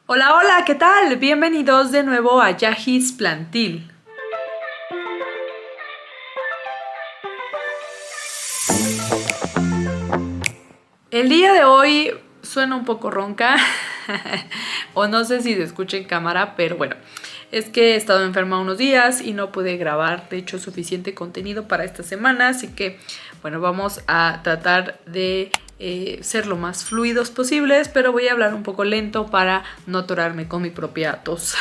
Hola, hola, ¿qué tal? Bienvenidos de nuevo a Yajis Plantil. El día de hoy suena un poco ronca o no sé si se escucha en cámara, pero bueno, es que he estado enferma unos días y no pude grabar, de hecho, suficiente contenido para esta semana, así que bueno, vamos a tratar de ser lo más fluidos posibles, pero voy a hablar un poco lento para no atorarme con mi propia tos.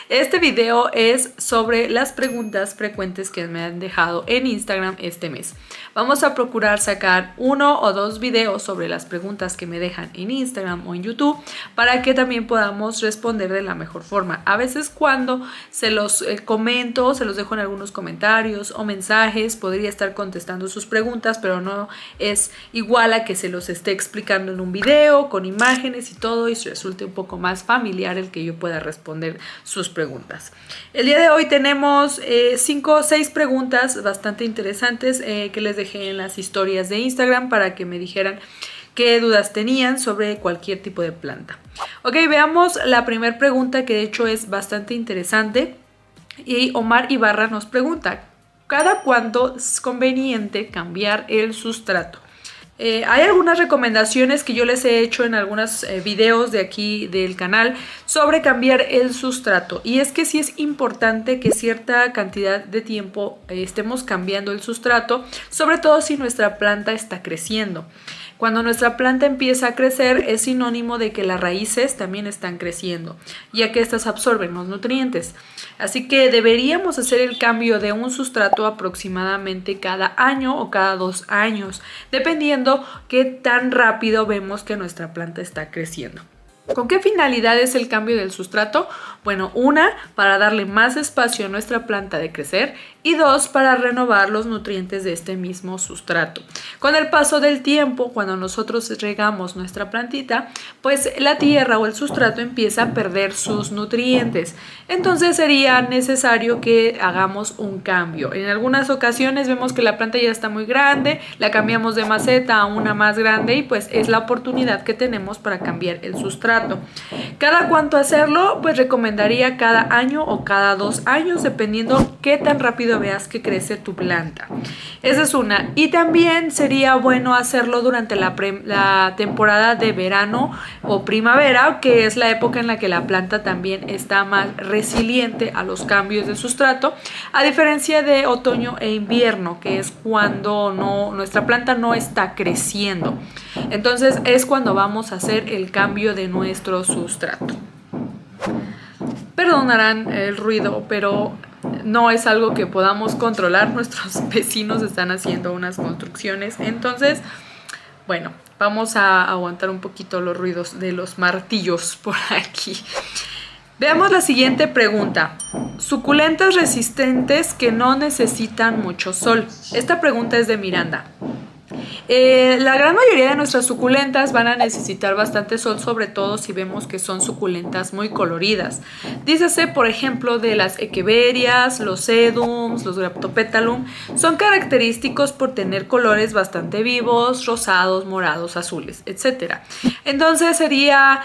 Este video es sobre las preguntas frecuentes que me han dejado en Instagram este mes. Vamos a procurar sacar 1 o 2 videos sobre las preguntas que me dejan en Instagram o en YouTube para que también podamos responder de la mejor forma. A veces cuando se los comento, se los dejo en algunos comentarios o mensajes, podría estar contestando sus preguntas, pero no es igual a que se los esté explicando en un video con imágenes y todo y resulte un poco más familiar el que yo pueda responder sus preguntas. El día de hoy tenemos 5 o 6 preguntas bastante interesantes que les dejé en las historias de Instagram para que me dijeran qué dudas tenían sobre cualquier tipo de planta. Ok, veamos la primera pregunta, que de hecho es bastante interesante, y Omar Ibarra nos pregunta: ¿cada cuánto es conveniente cambiar el sustrato? Hay algunas recomendaciones que yo les he hecho en algunos videos de aquí del canal sobre cambiar el sustrato, y es que sí es importante que cierta cantidad de tiempo estemos cambiando el sustrato, sobre todo si nuestra planta está creciendo. Cuando nuestra planta empieza a crecer es sinónimo de que las raíces también están creciendo, ya que estas absorben los nutrientes. Así que deberíamos hacer el cambio de un sustrato aproximadamente cada año o cada 2 años, dependiendo qué tan rápido vemos que nuestra planta está creciendo. ¿Con qué finalidad es el cambio del sustrato? Bueno, 1, para darle más espacio a nuestra planta de crecer, y 2, para renovar los nutrientes de este mismo sustrato. Con el paso del tiempo, cuando nosotros regamos nuestra plantita, pues la tierra o el sustrato empieza a perder sus nutrientes. Entonces sería necesario que hagamos un cambio. En algunas ocasiones vemos que la planta ya está muy grande, la cambiamos de maceta a una más grande y pues es la oportunidad que tenemos para cambiar el sustrato. ¿Cada cuánto hacerlo? Pues recomendaría cada año o cada 2 años, dependiendo qué tan rápido veas que crece tu planta. Esa es una. Y también sería bueno hacerlo durante la temporada de verano o primavera, que es la época en la que la planta también está más resiliente a los cambios de sustrato, a diferencia de otoño e invierno, que es cuando nuestra planta no está creciendo. Entonces es cuando vamos a hacer el cambio de nuestro sustrato. Perdonarán el ruido, pero no es algo que podamos controlar. Nuestros vecinos están haciendo unas construcciones, entonces, bueno, vamos a aguantar un poquito los ruidos de los martillos por aquí. Veamos la siguiente pregunta. Suculentas resistentes que no necesitan mucho sol. Esta pregunta es de Miranda. La gran mayoría de nuestras suculentas van a necesitar bastante sol, sobre todo si vemos que son suculentas muy coloridas. Dícese, por ejemplo, de las echeverias, los sedums, los graptopetalum. Son característicos por tener colores bastante vivos, rosados, morados, azules, etc. Entonces sería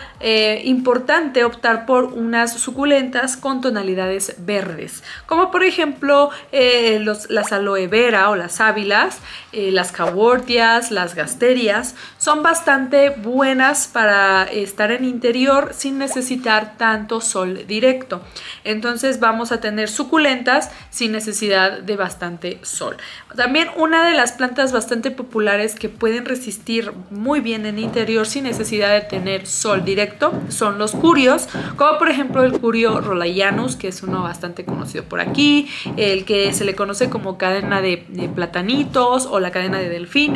importante optar por unas suculentas con tonalidades verdes, como por ejemplo las aloe vera o las sábilas, las cawortias, las gasterias. Son bastante buenas para estar en interior sin necesitar tanto sol directo. Entonces vamos a tener suculentas sin necesidad de bastante sol. También una de las plantas bastante populares que pueden resistir muy bien en interior sin necesidad de tener sol directo son los curios, como por ejemplo el curio rolayanus, que es uno bastante conocido por aquí, el que se le conoce como cadena de platanitos o la cadena de delfines.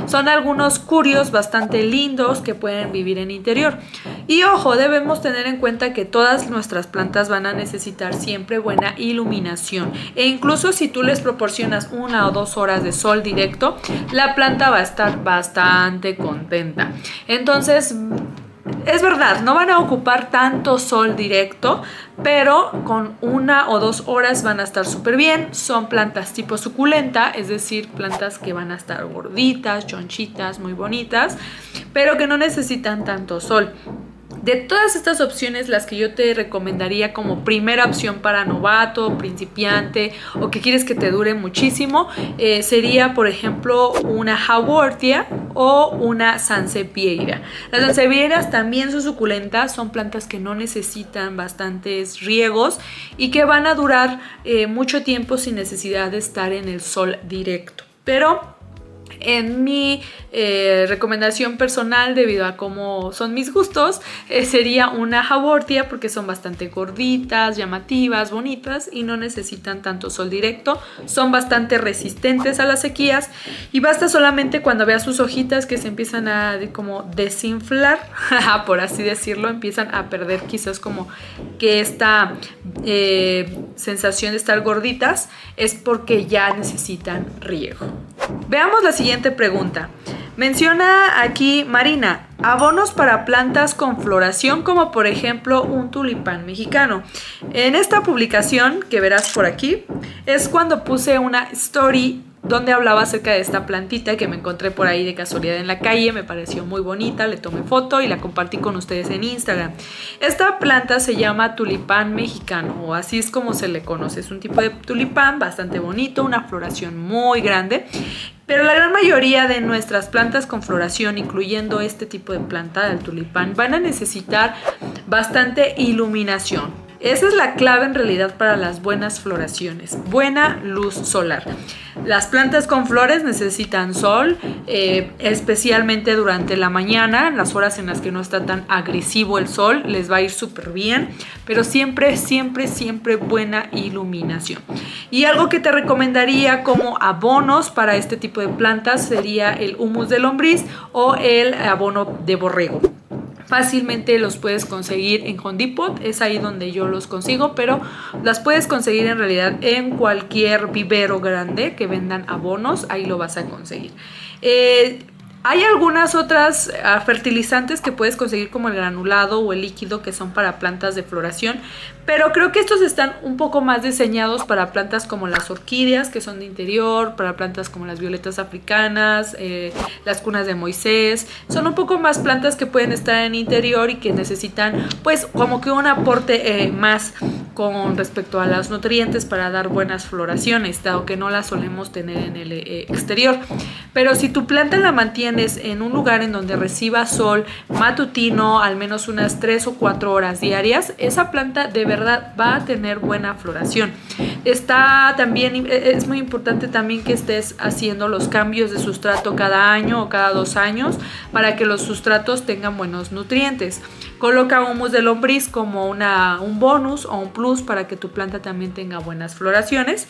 Son algunos curios bastante lindos que pueden vivir en interior. Y ojo, debemos tener en cuenta que todas nuestras plantas van a necesitar siempre buena iluminación, e incluso si tú les proporcionas 1 o 2 horas de sol directo, la planta va a estar bastante contenta. Entonces, es verdad, no van a ocupar tanto sol directo, pero con 1 o 2 horas van a estar súper bien. Son plantas tipo suculenta, es decir, plantas que van a estar gorditas, chonchitas, muy bonitas, pero que no necesitan tanto sol. De todas estas opciones, las que yo te recomendaría como primera opción para novato, principiante o que quieres que te dure muchísimo, sería por ejemplo una Haworthia o una Sansevieria. Las Sansevierias también son suculentas, son plantas que no necesitan bastantes riegos y que van a durar mucho tiempo sin necesidad de estar en el sol directo. Pero en mi recomendación personal, debido a cómo son mis gustos, sería una Haworthia porque son bastante gorditas, llamativas, bonitas y no necesitan tanto sol directo. Son bastante resistentes a las sequías y basta solamente cuando veas sus hojitas que se empiezan a como desinflar, por así decirlo, empiezan a perder quizás como que esta sensación de estar gorditas, es porque ya necesitan riego. Veamos la siguiente pregunta. Menciona aquí Marina, abonos para plantas con floración como por ejemplo un tulipán mexicano. En esta publicación que verás por aquí es cuando puse una story donde hablaba acerca de esta plantita que me encontré por ahí de casualidad en la calle. Me pareció muy bonita, le tomé foto y la compartí con ustedes en Instagram. Esta planta se llama tulipán mexicano, o así es como se le conoce. Es un tipo de tulipán bastante bonito, una floración muy grande. Pero la gran mayoría de nuestras plantas con floración, incluyendo este tipo de planta del tulipán, van a necesitar bastante iluminación. Esa es la clave en realidad para las buenas floraciones, buena luz solar. Las plantas con flores necesitan sol, especialmente durante la mañana, en las horas en las que no está tan agresivo el sol, les va a ir súper bien, pero siempre, siempre, siempre buena iluminación. Y algo que te recomendaría como abonos para este tipo de plantas sería el humus de lombriz o el abono de borrego. Fácilmente los puedes conseguir en Home Depot, es ahí donde yo los consigo, pero las puedes conseguir en realidad en cualquier vivero grande que vendan abonos, ahí lo vas a conseguir. Hay algunas otras fertilizantes que puedes conseguir como el granulado o el líquido que son para plantas de floración, pero creo que estos están un poco más diseñados para plantas como las orquídeas que son de interior, para plantas como las violetas africanas, las cunas de Moisés. Son un poco más plantas que pueden estar en interior y que necesitan pues como que un aporte más con respecto a los nutrientes para dar buenas floraciones, dado que no las solemos tener en el exterior. Pero si tu planta la mantienes en un lugar en donde reciba sol matutino al menos unas 3 o 4 horas diarias, esa planta de verdad va a tener buena floración. Es muy importante también que estés haciendo los cambios de sustrato cada año o cada 2 años para que los sustratos tengan buenos nutrientes. Coloca humus de lombriz como un bonus o un plus para que tu planta también tenga buenas floraciones.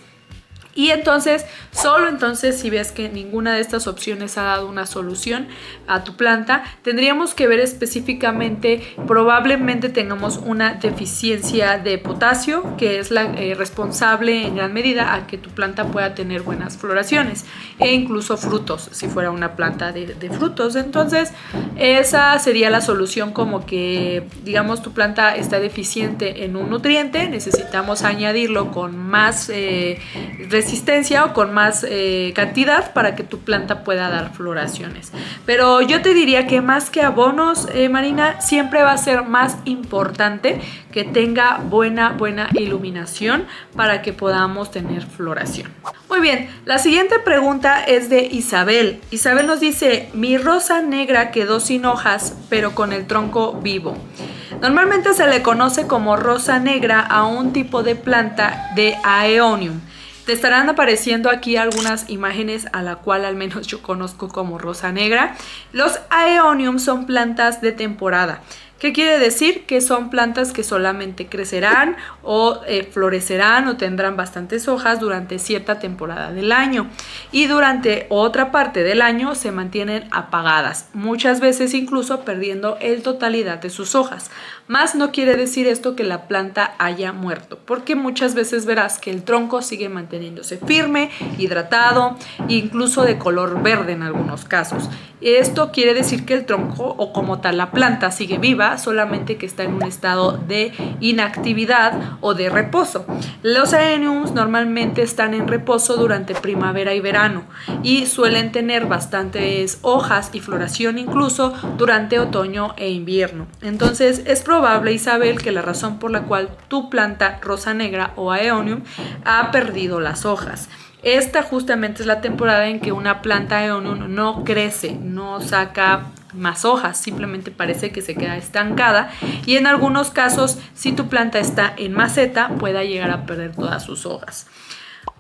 Y entonces, solo entonces, si ves que ninguna de estas opciones ha dado una solución a tu planta, tendríamos que ver específicamente, probablemente tengamos una deficiencia de potasio, que es la responsable en gran medida a que tu planta pueda tener buenas floraciones e incluso frutos, si fuera una planta de frutos. Entonces, esa sería la solución, como que, digamos, tu planta está deficiente en un nutriente, necesitamos añadirlo con más resistencia o con más cantidad para que tu planta pueda dar floraciones. Pero yo te diría que más que abonos, Marina, siempre va a ser más importante que tenga buena iluminación para que podamos tener floración. Muy bien, la siguiente pregunta es de Isabel. Isabel nos dice: mi rosa negra quedó sin hojas, pero con el tronco vivo. Normalmente se le conoce como rosa negra a un tipo de planta de Aeonium. Te estarán apareciendo aquí algunas imágenes a la cual al menos yo conozco como rosa negra. Los Aeonium son plantas de temporada. ¿Qué quiere decir? Que son plantas que solamente crecerán o florecerán o tendrán bastantes hojas durante cierta temporada del año, y durante otra parte del año se mantienen apagadas, muchas veces incluso perdiendo la totalidad de sus hojas. Más no quiere decir esto que la planta haya muerto, porque muchas veces verás que el tronco sigue manteniéndose firme, hidratado, incluso de color verde en algunos casos. Esto quiere decir que el tronco, o como tal la planta, sigue viva seca, solamente que está en un estado de inactividad o de reposo. Los aeoniums normalmente están en reposo durante primavera y verano y suelen tener bastantes hojas y floración incluso durante otoño e invierno. Entonces es probable, Isabel, que la razón por la cual tu planta rosa negra o aeonium ha perdido las hojas. Esta justamente es la temporada en que una planta aeonium no crece, no saca más hojas, simplemente parece que se queda estancada y en algunos casos, si tu planta está en maceta, pueda llegar a perder todas sus hojas.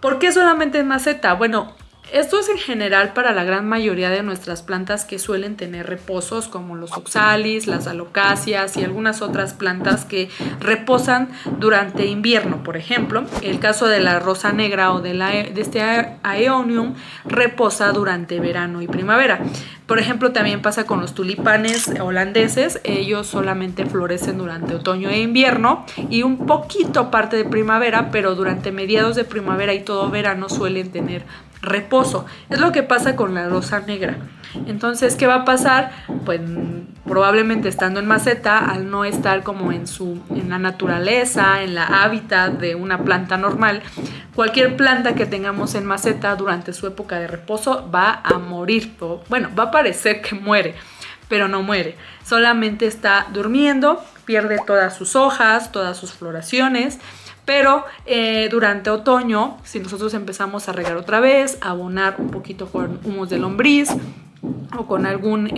¿Por qué solamente en maceta? Bueno, esto es en general para la gran mayoría de nuestras plantas que suelen tener reposos, como los oxalis, las alocasias y algunas otras plantas que reposan durante invierno, por ejemplo. El caso de la rosa negra o de este aeonium reposa durante verano y primavera. Por ejemplo, también pasa con los tulipanes holandeses. Ellos solamente florecen durante otoño e invierno y un poquito parte de primavera, pero durante mediados de primavera y todo verano suelen tener reposo. Es lo que pasa con la rosa negra. Entonces, ¿qué va a pasar? Pues probablemente estando en maceta, al no estar como en la naturaleza, en la hábitat de una planta normal, cualquier planta que tengamos en maceta durante su época de reposo va a morir. Bueno, va a parecer que muere, pero no muere. Solamente está durmiendo, pierde todas sus hojas, todas sus floraciones. Pero durante otoño, si nosotros empezamos a regar otra vez, a abonar un poquito con humus de lombriz o con algún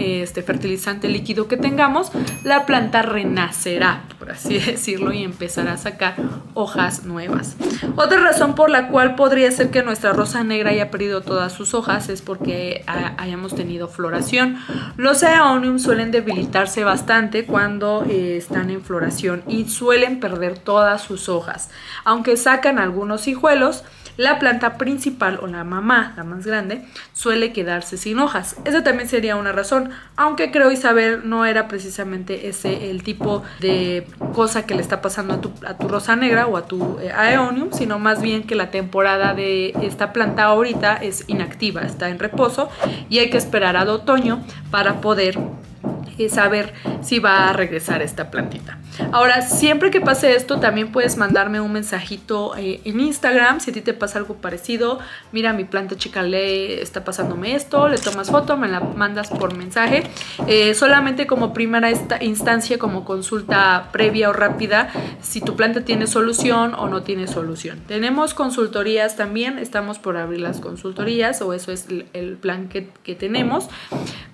fertilizante líquido que tengamos, la planta renacerá, por así decirlo, y empezará a sacar hojas nuevas. Otra razón por la cual podría ser que nuestra rosa negra haya perdido todas sus hojas es porque hayamos tenido floración. Los aeoniums suelen debilitarse bastante cuando están en floración y suelen perder todas sus hojas. Aunque sacan algunos hijuelos, la planta principal o la mamá, la más grande, suele quedarse sin hojas. Esa también sería una razón, aunque creo, Isabel, no era precisamente ese el tipo de cosa que le está pasando a tu rosa negra o a tu aeonium, sino más bien que la temporada de esta planta ahorita es inactiva, está en reposo y hay que esperar al otoño para poder saber si va a regresar esta plantita. Ahora, siempre que pase esto, también puedes mandarme un mensajito en Instagram si a ti te pasa algo parecido. Mira, mi planta chica le está pasándome esto, le tomas foto, me la mandas por mensaje. Solamente como primera instancia, como consulta previa o rápida, si tu planta tiene solución o no tiene solución. Tenemos consultorías también, estamos por abrir las consultorías, o eso es el plan que tenemos,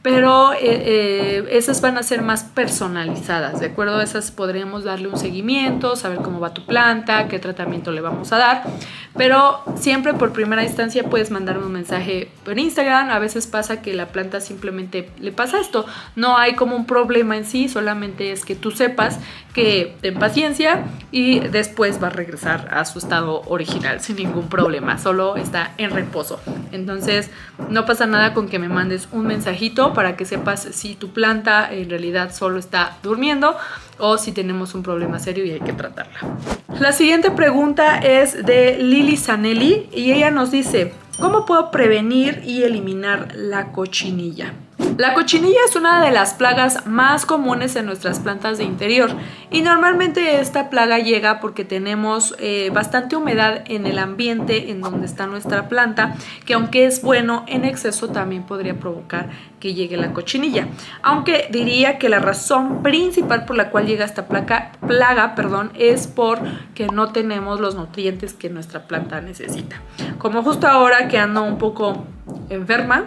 pero esas van a ser más personalizadas, ¿de acuerdo? Esas podríamos darle un seguimiento, saber cómo va tu planta, qué tratamiento le vamos a dar, pero siempre por primera instancia puedes mandarme un mensaje por Instagram. A veces pasa que la planta simplemente le pasa esto, no hay como un problema en sí, solamente es que tú sepas que ten paciencia y después va a regresar a su estado original sin ningún problema, solo está en reposo. Entonces no pasa nada con que me mandes un mensajito para que sepas si tu planta en realidad solo está durmiendo o si tenemos un problema serio y hay que tratarla. La siguiente pregunta es de Lili Zanelli y ella nos dice: ¿cómo puedo prevenir y eliminar la cochinilla? La cochinilla es una de las plagas más comunes en nuestras plantas de interior y normalmente esta plaga llega porque tenemos bastante humedad en el ambiente en donde está nuestra planta, que aunque es bueno, en exceso también podría provocar que llegue la cochinilla. Aunque diría que la razón principal por la cual llega esta plaga, es porque no tenemos los nutrientes que nuestra planta necesita. Como justo ahora que ando un poco enferma,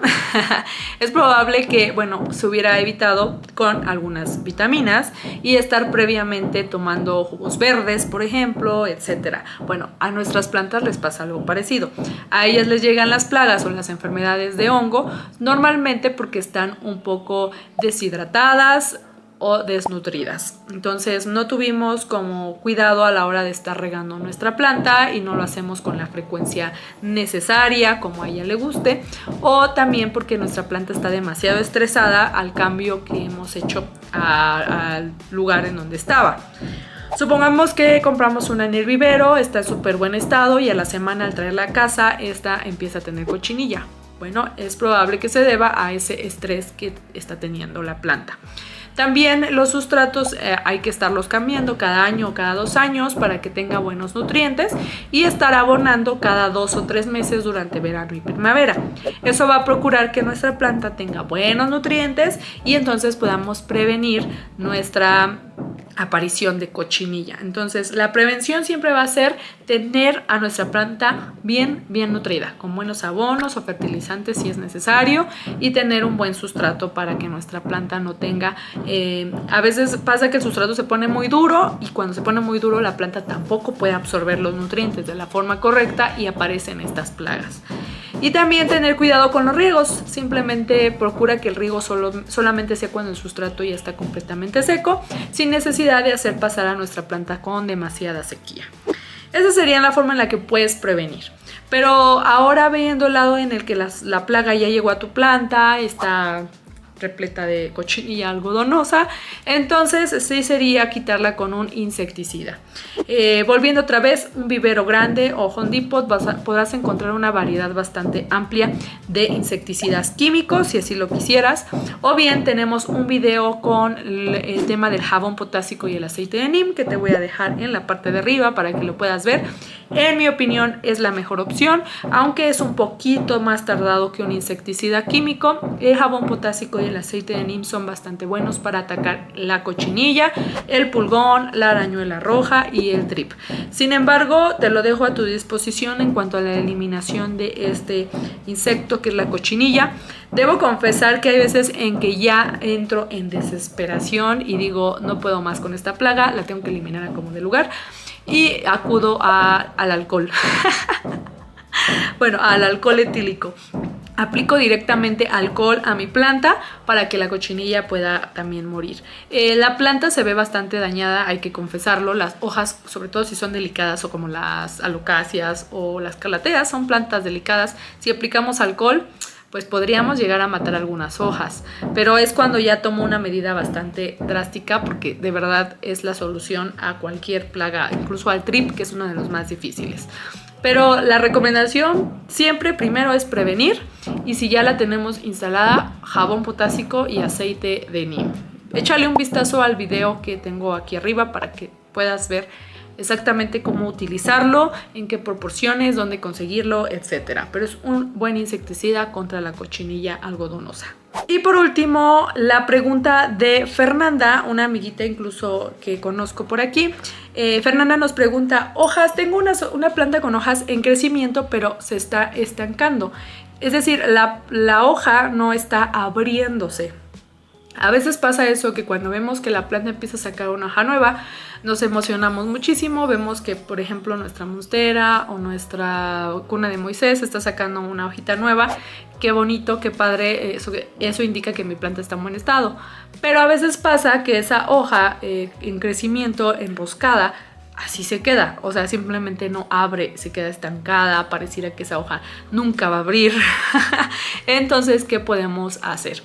es probable que, bueno, se hubiera evitado con algunas vitaminas y estar previamente tomando jugos verdes, por ejemplo, etcétera. Bueno, a nuestras plantas les pasa algo parecido. A ellas les llegan las plagas o las enfermedades de hongo normalmente porque están un poco deshidratadas o desnutridas. Entonces no tuvimos como cuidado a la hora de estar regando nuestra planta y no lo hacemos con la frecuencia necesaria como a ella le guste, o también porque nuestra planta está demasiado estresada al cambio que hemos hecho al lugar en donde estaba. Supongamos que compramos una en el vivero, está en súper buen estado y a la semana al traerla a casa, esta empieza a tener cochinilla. Bueno, es probable que se deba a ese estrés que está teniendo la planta. También los sustratos hay que estarlos cambiando cada año o cada 2 años para que tenga buenos nutrientes y estar abonando cada 2 o 3 meses durante verano y primavera. Eso va a procurar que nuestra planta tenga buenos nutrientes y entonces podamos prevenir nuestra aparición de cochinilla. Entonces la prevención siempre va a ser tener a nuestra planta bien nutrida, con buenos abonos o fertilizantes si es necesario, y tener un buen sustrato para que nuestra planta no tenga a veces pasa que el sustrato se pone muy duro y cuando se pone muy duro la planta tampoco puede absorber los nutrientes de la forma correcta y aparecen estas plagas. Y también tener cuidado con los riegos. Simplemente procura que el riego solamente sea cuando el sustrato ya está completamente seco, sin necesidad de hacer pasar a nuestra planta con demasiada sequía. Esa sería la forma en la que puedes prevenir. Pero ahora viendo el lado en el que la plaga ya llegó a tu planta, está repleta de cochinilla algodonosa, entonces sí sería quitarla con un insecticida. Volviendo otra vez, un vivero grande o Home Depot podrás encontrar una variedad bastante amplia de insecticidas químicos si así lo quisieras, o bien tenemos un video con el tema del jabón potásico y el aceite de neem que te voy a dejar en la parte de arriba para que lo puedas ver. En mi opinión es la mejor opción, aunque es un poquito más tardado que un insecticida químico. El jabón potásico y el aceite de neem son bastante buenos para atacar la cochinilla, el pulgón, la arañuela roja y el trip. Sin embargo, te lo dejo a tu disposición en cuanto a la eliminación de este insecto que es la cochinilla. Debo confesar que hay veces en que ya entro en desesperación y digo, no puedo más con esta plaga, la tengo que eliminar a como de lugar. Y acudo al alcohol. Bueno, al alcohol etílico. Aplico directamente alcohol a mi planta para que la cochinilla pueda también morir. La planta se ve bastante dañada, hay que confesarlo. Las hojas, sobre todo si son delicadas o como las alocacias o las calateas, son plantas delicadas. Si aplicamos alcohol, pues podríamos llegar a matar algunas hojas, pero es cuando ya tomo una medida bastante drástica porque de verdad es la solución a cualquier plaga, incluso al trip, que es uno de los más difíciles. Pero la recomendación siempre primero es prevenir, y si ya la tenemos instalada, jabón potásico y aceite de neem. Échale un vistazo al video que tengo aquí arriba para que puedas ver exactamente cómo utilizarlo, en qué proporciones, dónde conseguirlo, etcétera. Pero es un buen insecticida contra la cochinilla algodonosa. Y por último, la pregunta de Fernanda, una amiguita incluso que conozco por aquí. Fernanda nos pregunta, tengo una planta con hojas en crecimiento, pero se está estancando. Es decir, la hoja no está abriéndose. A veces pasa eso, que cuando vemos que la planta empieza a sacar una hoja nueva, nos emocionamos muchísimo, vemos que por ejemplo nuestra monstera o nuestra cuna de Moisés está sacando una hojita nueva. Qué bonito, qué padre, eso indica que mi planta está en buen estado. Pero a veces pasa que esa hoja en crecimiento, enroscada, así se queda, o sea, simplemente no abre, se queda estancada, pareciera que esa hoja nunca va a abrir. Entonces, ¿qué podemos hacer?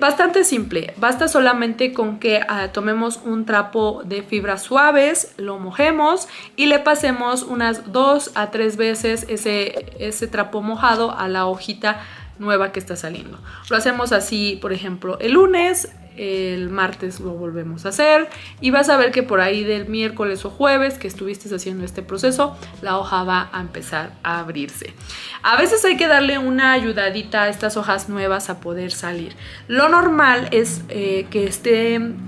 Bastante simple, basta solamente con que tomemos un trapo de fibras suaves, lo mojemos y le pasemos unas 2 a 3 veces ese trapo mojado a la hojita nueva que está saliendo. Lo hacemos así, por ejemplo, el lunes, el martes lo volvemos a hacer y vas a ver que por ahí del miércoles o jueves que estuviste haciendo este proceso, la hoja va a empezar a abrirse. A veces hay que darle una ayudadita a estas hojas nuevas a poder salir. Lo normal es que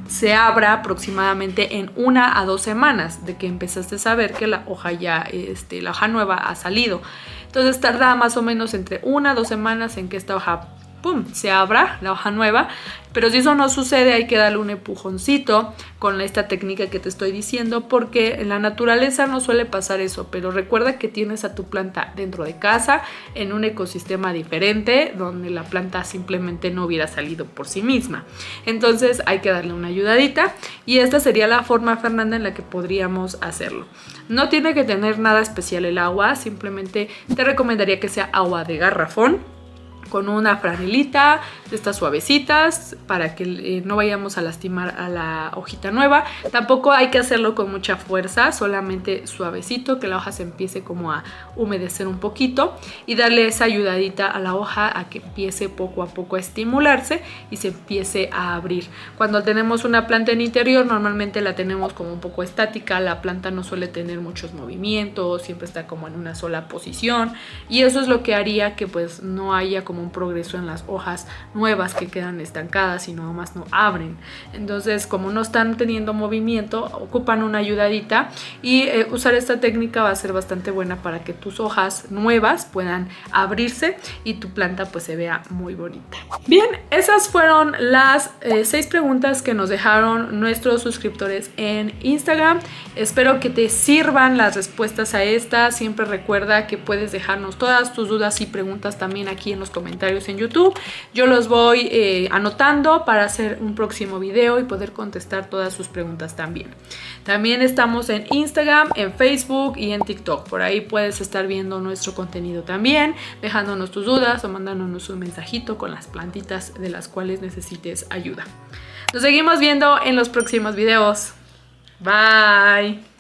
se abra aproximadamente en 1 a 2 semanas de que empezaste a saber que la hoja la hoja nueva ha salido. Entonces tarda más o menos entre 1 a 2 semanas en que esta hoja se abra, la hoja nueva. Pero si eso no sucede, hay que darle un empujoncito con esta técnica que te estoy diciendo, porque en la naturaleza no suele pasar eso. Pero recuerda que tienes a tu planta dentro de casa, en un ecosistema diferente, donde la planta simplemente no hubiera salido por sí misma. Entonces hay que darle una ayudadita, y esta sería la forma, Fernanda, en la que podríamos hacerlo. No tiene que tener nada especial el agua, simplemente te recomendaría que sea agua de garrafón. con una franelita de estas suavecitas para que no vayamos a lastimar a la hojita nueva. Tampoco hay que hacerlo con mucha fuerza, solamente suavecito, que la hoja se empiece como a humedecer un poquito y darle esa ayudadita a la hoja a que empiece poco a poco a estimularse y se empiece a abrir. Cuando tenemos una planta en interior, normalmente la tenemos como un poco estática, la planta no suele tener muchos movimientos, siempre está como en una sola posición, y eso es lo que haría que pues no haya como un progreso en las hojas nuevas que quedan estancadas y nada más no abren. Entonces, como no están teniendo movimiento, ocupan una ayudadita, y usar esta técnica va a ser bastante buena para que tus hojas nuevas puedan abrirse y tu planta pues se vea muy bonita. Bien, esas fueron las 6 preguntas que nos dejaron nuestros suscriptores en Instagram. Espero que te sirvan las respuestas a estas. Siempre recuerda que puedes dejarnos todas tus dudas y preguntas también aquí en los comentarios en YouTube. Yo los voy anotando para hacer un próximo video y poder contestar todas sus preguntas también. También estamos en Instagram, en Facebook y en TikTok. Por ahí puedes estar viendo nuestro contenido también, dejándonos tus dudas o mandándonos un mensajito con las plantitas de las cuales necesites ayuda. Nos seguimos viendo en los próximos videos. Bye.